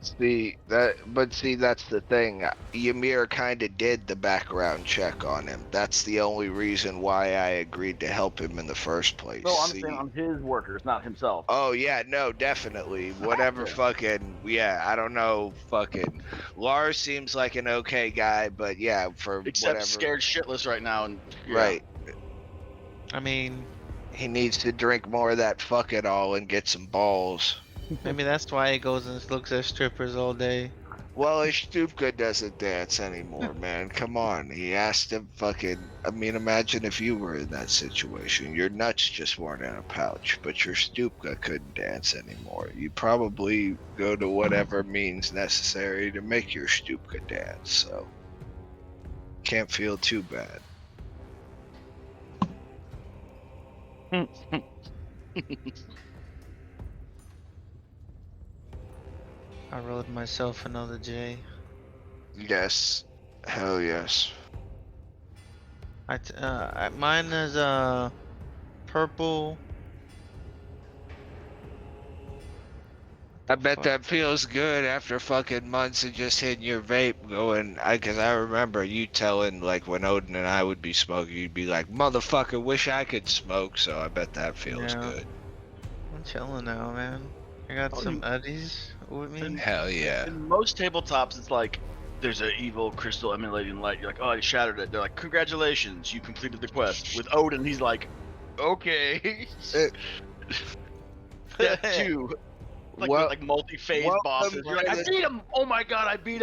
[SPEAKER 4] see, that's the thing. Ymir kind of did the background check on him. That's the only reason why I agreed to help him in the first place.
[SPEAKER 5] No, I'm
[SPEAKER 4] See?
[SPEAKER 5] saying on his workers, not himself.
[SPEAKER 4] Oh yeah, no, definitely. Whatever fucking I don't know, fucking Lars seems like an okay guy, but yeah, for
[SPEAKER 3] Except
[SPEAKER 4] whatever.
[SPEAKER 3] scared shitless right now, and
[SPEAKER 4] Right.
[SPEAKER 2] I mean,
[SPEAKER 4] He needs to drink more of that fuck it all and get some balls.
[SPEAKER 2] maybe that's why he goes and looks at strippers all day.
[SPEAKER 4] Well, his Stupka doesn't dance anymore, man. Come on. He has to fucking. I mean, imagine if you were in that situation. Your nuts just weren't in a pouch, but your Stupka couldn't dance anymore. You probably go to whatever means necessary to make your Stupka dance, so. Can't feel too bad.
[SPEAKER 2] I rolled myself another J.
[SPEAKER 4] Yes. Hell yes.
[SPEAKER 2] Mine is purple.
[SPEAKER 4] I bet that feels good after fucking months of just hitting your vape going, because I remember you telling, like, when Odin and I would be smoking, you'd be like, motherfucker, wish I could smoke, so I bet that feels
[SPEAKER 2] Yeah.
[SPEAKER 4] good.
[SPEAKER 2] I'm chilling now, man. I got
[SPEAKER 3] Oh,
[SPEAKER 2] some
[SPEAKER 3] you-
[SPEAKER 2] Uddies with me.
[SPEAKER 4] Hell yeah.
[SPEAKER 3] In most tabletops, it's like there's an evil crystal emulating light. You're like, oh, I shattered it. They're like, congratulations, you completed the quest. With Odin, he's like, okay. Step 2. Like,
[SPEAKER 4] Well-
[SPEAKER 3] with, like multi-phase
[SPEAKER 4] welcome
[SPEAKER 3] bosses. You're like,
[SPEAKER 4] to
[SPEAKER 3] I
[SPEAKER 4] the-
[SPEAKER 3] beat him. Oh my god, I beat him.